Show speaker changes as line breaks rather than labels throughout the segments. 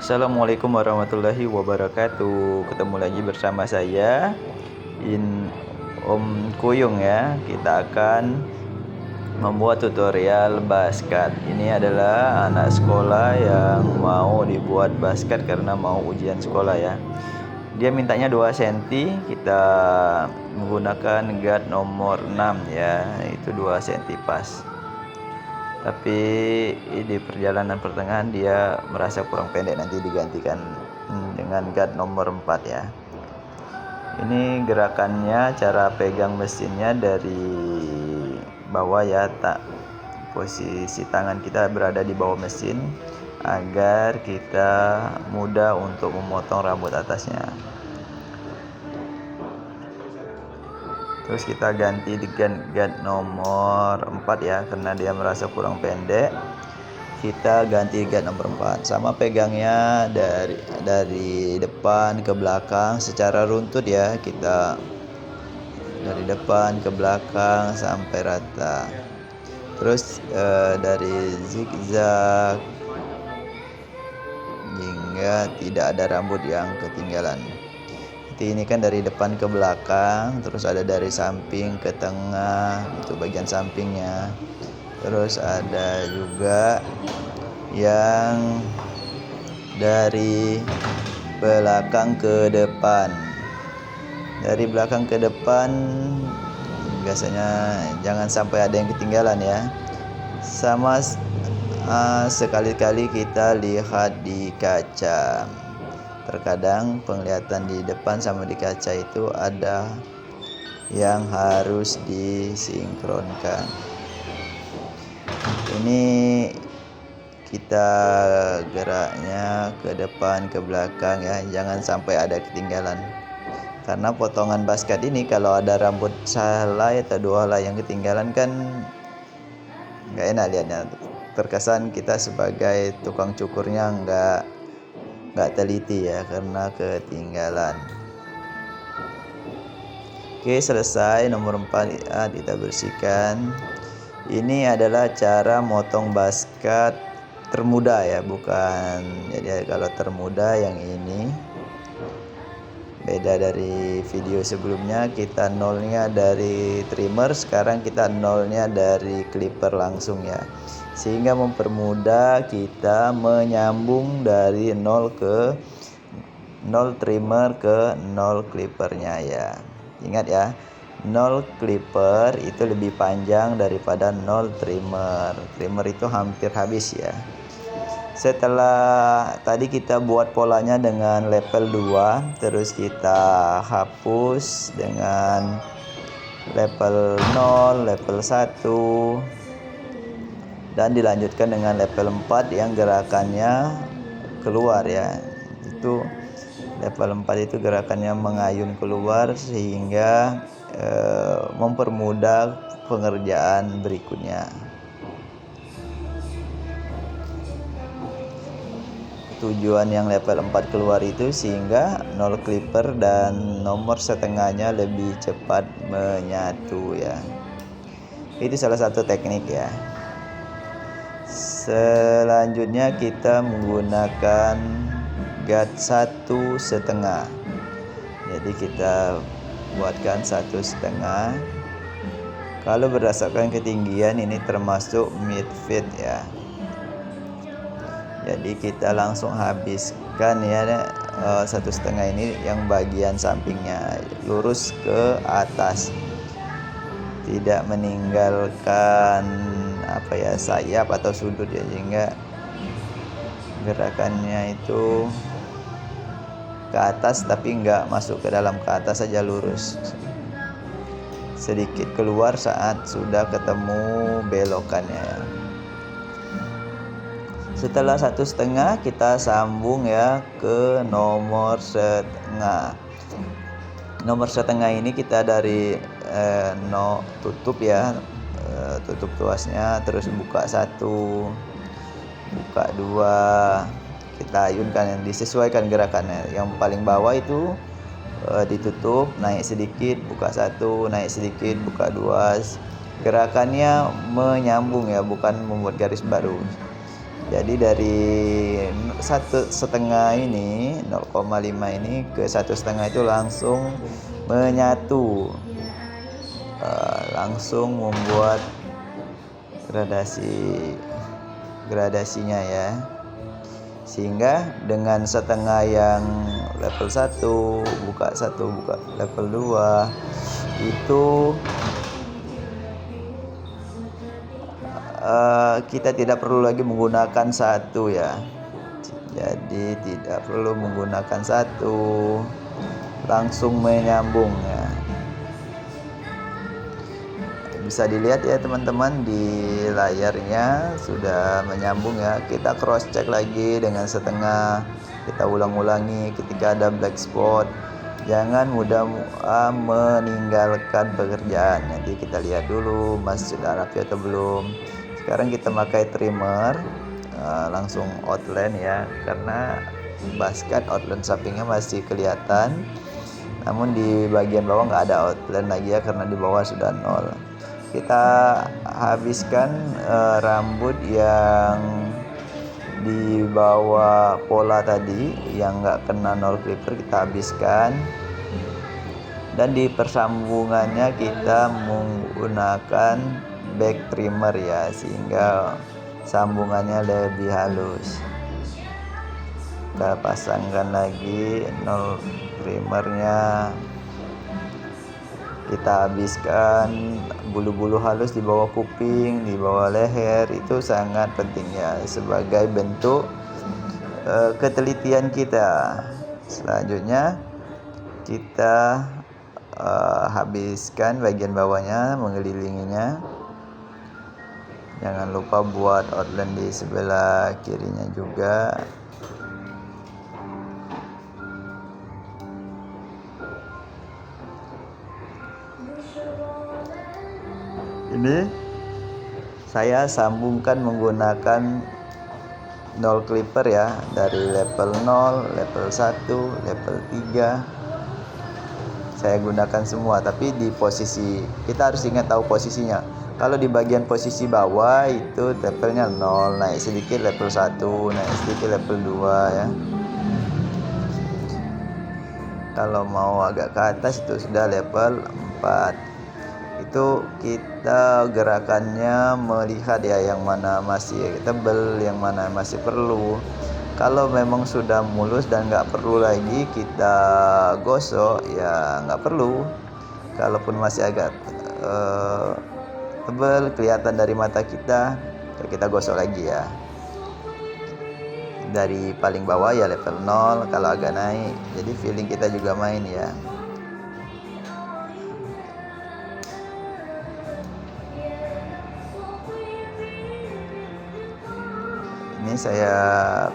Assalamualaikum warahmatullahi wabarakatuh. Ketemu lagi bersama saya Om Kuyung ya. Kita akan membuat tutorial basket. Ini adalah anak sekolah yang mau dibuat basket karena mau ujian sekolah ya. Dia mintanya 2 cm, kita menggunakan guard nomor 6 ya. Itu 2 cm pas. Tapi di perjalanan pertengahan dia merasa kurang pendek, nanti digantikan dengan guard nomor 4 ya. Ini gerakannya, cara pegang mesinnya dari bawah ya, posisi tangan kita berada di bawah mesin agar kita mudah untuk memotong rambut atasnya. Terus kita ganti dengan guard nomor 4 ya, karena dia merasa kurang pendek. Kita ganti guard nomor 4. Sama pegangnya dari depan ke belakang secara runtut ya. Kita dari depan ke belakang sampai rata. Terus dari zigzag hingga tidak ada rambut yang ketinggalan. Ini kan dari depan ke belakang, terus ada dari samping ke tengah, itu bagian sampingnya. Terus ada juga yang dari belakang ke depan. Dari belakang ke depan biasanya jangan sampai ada yang ketinggalan ya. Sama sekali-kali kita lihat di kaca. Terkadang penglihatan di depan sama di kaca itu ada yang harus disinkronkan. Ini kita geraknya ke depan ke belakang ya, jangan sampai ada ketinggalan. Karena potongan basket ini kalau ada rambut sehelai atau 2 helai yang ketinggalan kan nggak enak lihatnya. Terkesan kita sebagai tukang cukurnya nggak teliti ya, karena ketinggalan. Oke, selesai. Nomor 4 kita bersihkan. Ini adalah cara motong basket termudah ya, bukan jadi kalau termudah yang ini beda dari video sebelumnya. Kita nolnya dari trimmer, sekarang kita nolnya dari clipper langsung ya, sehingga mempermudah kita menyambung dari 0 trimmer ke 0 clippernya ya. Ingat ya, 0 clipper itu lebih panjang daripada 0 trimmer. Trimmer itu hampir habis ya. Setelah tadi kita buat polanya dengan level 2, terus kita hapus dengan level 0, level 1, dan dilanjutkan dengan level 4 yang gerakannya keluar ya. Itu level 4 itu gerakannya mengayun keluar sehingga mempermudah pengerjaan berikutnya. Tujuan yang level 4 keluar itu sehingga 0 clipper dan nomor setengahnya lebih cepat menyatu ya. Itu salah satu teknik ya. Selanjutnya kita menggunakan guard 1,5. Jadi kita buatkan 1,5. Kalau berdasarkan ketinggian ini termasuk mid fit ya. Jadi kita langsung habiskan ya 1,5 ini yang bagian sampingnya lurus ke atas, tidak meninggalkan sayap atau sudut ya, sehingga gerakannya itu ke atas tapi nggak masuk ke dalam, ke atas saja lurus, sedikit keluar saat sudah ketemu belokannya ya. Setelah 1,5 kita sambung ya ke nomor setengah. Nomor setengah ini kita dari tutup ya, tutup tuasnya, terus buka 1, buka 2, kita ayunkan, yang disesuaikan gerakannya. Yang paling bawah itu ditutup, naik sedikit, buka 1, naik sedikit, buka 2. Gerakannya menyambung ya, bukan membuat garis baru. Jadi dari 1,5 ini 0,5 ini ke 1,5 itu langsung menyatu, langsung membuat gradasinya ya, sehingga dengan setengah yang level 1 buka level 2 itu kita tidak perlu lagi menggunakan satu ya. Jadi tidak perlu menggunakan satu, langsung menyambung ya. Bisa dilihat ya teman-teman, di layarnya sudah menyambung ya. Kita cross check lagi dengan setengah, kita ulang-ulangi. Ketika ada black spot, jangan mudah meninggalkan pekerjaan. Nanti kita lihat dulu masih sudah rapi atau belum. Sekarang kita pakai trimmer, langsung outline ya, karena basket outline sampingnya masih kelihatan, namun di bagian bawah nggak ada outline lagi ya, karena di bawah sudah 0. Kita habiskan rambut yang di bawah pola tadi yang nggak kena nol clipper, kita habiskan, dan di persambungannya kita menggunakan back trimmer ya, sehingga sambungannya lebih halus. Kita pasangkan lagi nol trimmernya, kita habiskan bulu-bulu halus di bawah kuping, di bawah leher. Itu sangat penting ya, sebagai bentuk ketelitian kita. Selanjutnya kita habiskan bagian bawahnya, mengelilinginya. Jangan lupa buat outline di sebelah kirinya juga. Ini saya sambungkan menggunakan nol clipper ya, dari level 0, level 1, level 3. Saya gunakan semua, tapi di posisi, kita harus ingat tahu posisinya. Kalau di bagian posisi bawah itu levelnya 0, naik sedikit level 1, naik sedikit level 2 ya. Kalau mau agak ke atas itu sudah level 4. Itu kita gerakannya melihat ya, yang mana masih tebal, yang mana masih perlu. Kalau memang sudah mulus dan nggak perlu lagi kita gosok ya nggak perlu. Kalaupun masih agak tebal kelihatan dari mata kita, ya kita gosok lagi ya. Dari paling bawah ya level 0, kalau agak naik jadi feeling kita juga main ya. Ini saya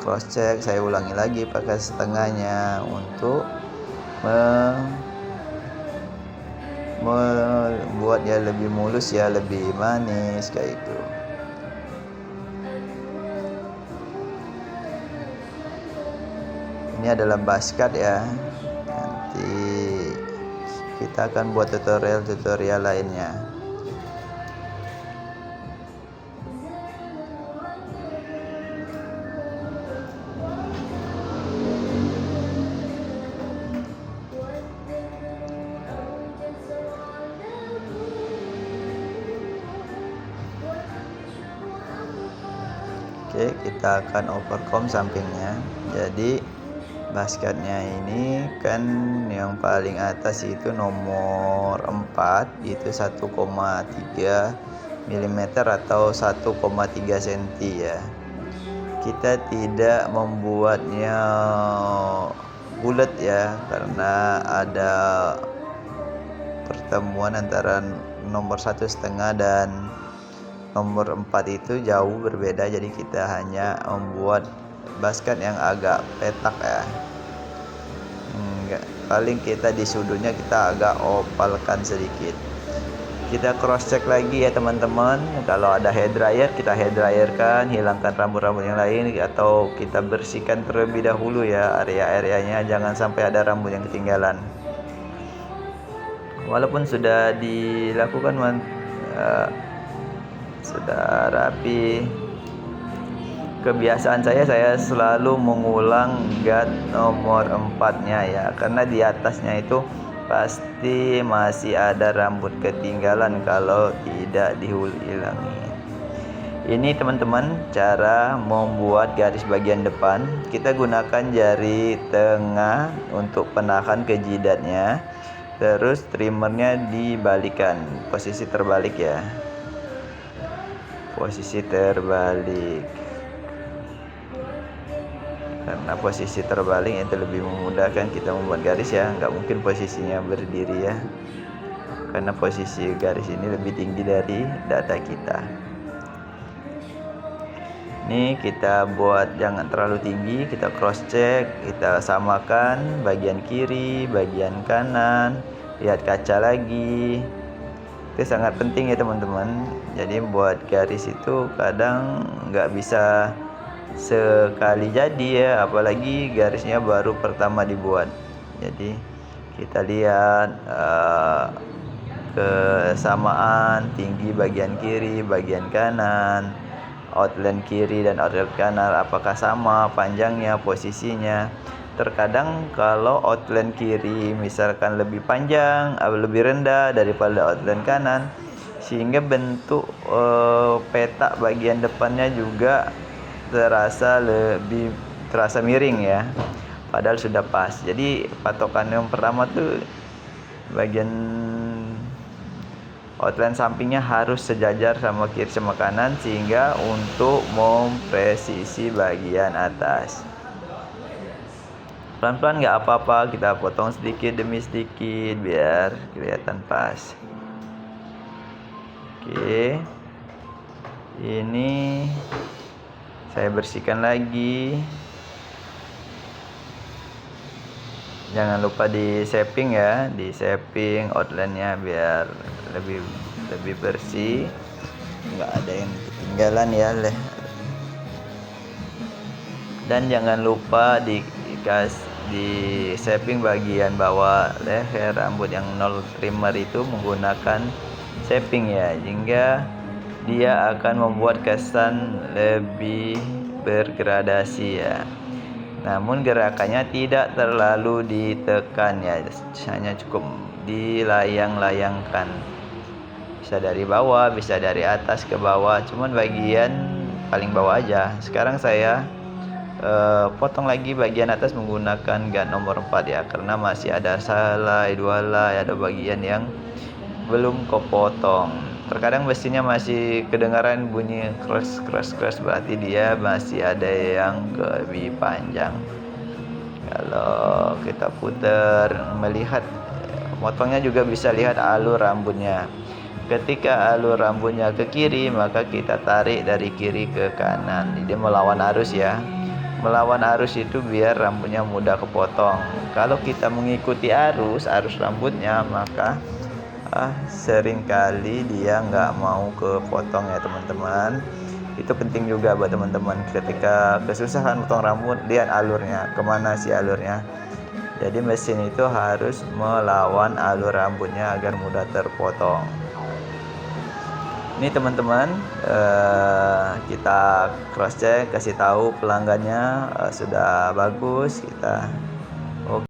cross check, saya ulangi lagi pakai setengahnya untuk membuatnya lebih mulus ya, lebih manis kayak itu. Ini adalah basket ya. Nanti kita akan buat tutorial lainnya. Oke, kita akan overcome sampingnya. Jadi basketnya ini kan yang paling atas itu nomor 4, itu 1,3 mm atau 1,3 cm ya. Kita tidak membuatnya bulat ya, karena ada pertemuan antara nomor 1,5 dan nomor 4 itu jauh berbeda, jadi kita hanya membuat basket yang agak petak ya. Paling kita di sudutnya kita agak opalkan sedikit. Kita cross check lagi ya teman-teman. Kalau ada hair dryer, kita hair dryerkan, hilangkan rambut-rambut yang lain, atau kita bersihkan terlebih dahulu ya area-areanya, jangan sampai ada rambut yang ketinggalan. Walaupun sudah dilakukan sudah rapi, kebiasaan saya selalu mengulang guard nomor 4-nya ya, karena di atasnya itu pasti masih ada rambut ketinggalan kalau tidak diulangi. Ini teman-teman cara membuat garis bagian depan. Kita gunakan jari tengah untuk penahan ke jidatnya. Terus trimmernya dibalikan, posisi terbalik ya. Posisi terbalik. Karena posisi terbalik itu lebih memudahkan kita membuat garis ya. Nggak mungkin posisinya berdiri ya. Karena posisi garis ini lebih tinggi dari dada kita. Ini kita buat jangan terlalu tinggi, kita cross check, kita samakan bagian kiri, bagian kanan, lihat kaca lagi. Itu sangat penting ya teman-teman. Jadi buat garis itu kadang nggak bisa sekali jadi ya, apalagi garisnya baru pertama dibuat. Jadi kita lihat kesamaan tinggi bagian kiri, bagian kanan, outline kiri dan outline kanan apakah sama panjangnya, posisinya. Terkadang kalau outline kiri misalkan lebih panjang atau lebih rendah daripada outline kanan, sehingga bentuk peta bagian depannya juga terasa miring ya, padahal sudah pas. Jadi patokan yang pertama tuh bagian outline sampingnya harus sejajar sama kiri sama kanan, sehingga untuk mempresisi bagian atas. Pelan-pelan nggak apa-apa, kita potong sedikit demi sedikit biar kelihatan pas. Oke, ini saya bersihkan lagi. Jangan lupa di shaping ya, di shaping outline-nya biar lebih bersih, nggak ada yang ketinggalan ya. Dan jangan lupa di shaping bagian bawah leher rambut yang nol trimmer itu menggunakan shaping ya, sehingga dia akan membuat kesan lebih bergradasi ya. Namun gerakannya tidak terlalu ditekan ya, hanya cukup dilayang-layangkan. Bisa dari bawah, bisa dari atas ke bawah, cuman bagian paling bawah aja. Sekarang saya potong lagi bagian atas menggunakan guard nomor 4 ya, karena masih ada salai, dua lay, ada bagian yang belum kepotong. Terkadang mesinnya masih kedengaran bunyi crash, berarti dia masih ada yang lebih panjang. Kalau kita putar melihat motongnya juga bisa lihat alur rambutnya. Ketika alur rambutnya ke kiri, maka kita tarik dari kiri ke kanan. Jadi melawan arus ya. Melawan arus itu biar rambutnya mudah kepotong. Kalau kita mengikuti arus rambutnya, maka seringkali dia nggak mau kepotong ya teman-teman. Itu penting juga buat teman-teman, ketika kesusahan potong rambut, lihat alurnya, kemana sih alurnya. Jadi mesin itu harus melawan alur rambutnya agar mudah terpotong. Ini teman-teman, kita cross check, kasih tahu pelanggannya sudah bagus. Kita